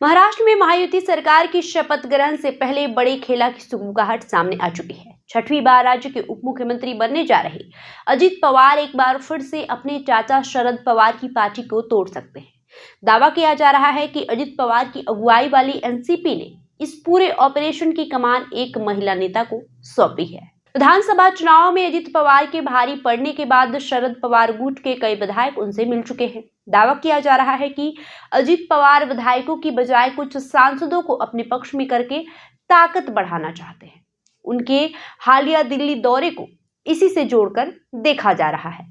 महाराष्ट्र में महायुति सरकार की शपथ ग्रहण से पहले बड़े खेला की सुगबुगाहट सामने आ चुकी है। छठवीं बार राज्य के उप मुख्यमंत्री बनने जा रहे अजित पवार एक बार फिर से अपने चाचा शरद पवार की पार्टी को तोड़ सकते हैं। दावा किया जा रहा है कि अजित पवार की अगुवाई वाली एनसीपी ने इस पूरे ऑपरेशन की कमान एक महिला नेता को सौंपी है। विधानसभा चुनाव में अजित पवार के भारी पड़ने के बाद शरद पवार गुट के कई विधायक उनसे मिल चुके हैं। दावा किया जा रहा है कि अजित पवार विधायकों की बजाय कुछ सांसदों को अपने पक्ष में करके ताकत बढ़ाना चाहते हैं। उनके हालिया दिल्ली दौरे को इसी से जोड़कर देखा जा रहा है।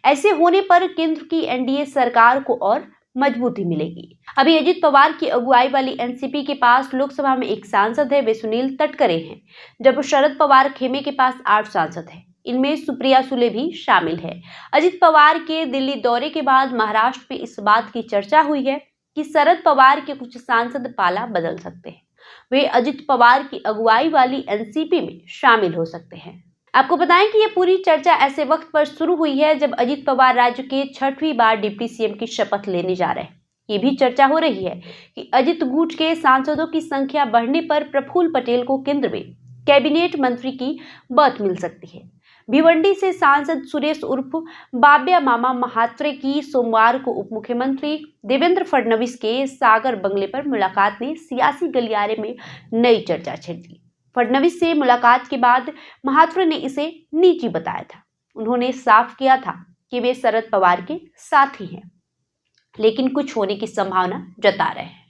ऐसे होने पर केंद्र की एनडीए सरकार को और मजबूती मिलेगी। अभी अजित पवार की अगुवाई वाली एनसीपी के पास लोकसभा में एक सांसद है, वे सुनील तटकरे हैं, जब शरद पवार खेमे के पास 8 सांसद हैं। इनमें सुप्रिया सुले भी शामिल है। अजित पवार के दिल्ली दौरे के बाद महाराष्ट्र में इस बात की चर्चा हुई है कि शरद पवार के कुछ सांसद पाला बदल सकते हैं, वे अजित पवार की अगुवाई वाली एनसीपी में शामिल हो सकते हैं। आपको बताएं कि ये पूरी चर्चा ऐसे वक्त पर शुरू हुई है जब अजित पवार राज्य के 6वीं बार डिप्टी सीएम की शपथ लेने जा रहे हैं। ये भी चर्चा हो रही है कि अजित गुट के सांसदों की संख्या बढ़ने पर प्रफुल्ल पटेल को केंद्र में कैबिनेट मंत्री की बर्थ मिल सकती है। भिवंडी से सांसद सुरेश उर्फ बाब्या मामा महात्रे की सोमवार को उप मुख्यमंत्री देवेंद्र फडणवीस के सागर बंगले पर मुलाकात ने सियासी गलियारे में नई चर्चा छेड़ दी। फडणवीस से मुलाकात के बाद महात्रे ने इसे निजी बताया था। उन्होंने साफ किया था कि वे शरद पवार के साथी हैं, लेकिन कुछ होने की संभावना जता रहे हैं।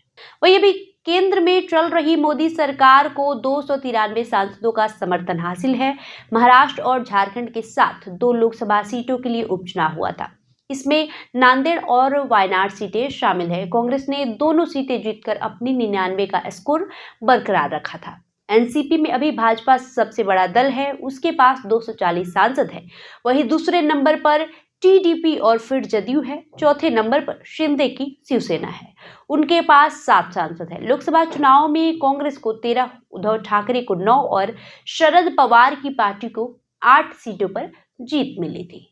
वही अभी केंद्र में चल रही मोदी सरकार को 293 सांसदों का समर्थन हासिल है। महाराष्ट्र और झारखंड के साथ 2 लोकसभा सीटों के लिए उपचुनाव हुआ था। इसमें नांदेड़ और वायनाड सीटें शामिल है। कांग्रेस ने दोनों सीटें जीतकर अपनी 99 का स्कोर बरकरार रखा था। एनसीपी में अभी भाजपा सबसे बड़ा दल है, उसके पास 240 सांसद हैं। वहीं दूसरे नंबर पर टीडीपी और फिर जदयू है। चौथे नंबर पर शिंदे की शिवसेना है, उनके पास 7 सांसद हैं। लोकसभा चुनाव में कांग्रेस को 13, उद्धव ठाकरे को 9 और शरद पवार की पार्टी को 8 सीटों पर जीत मिली थी।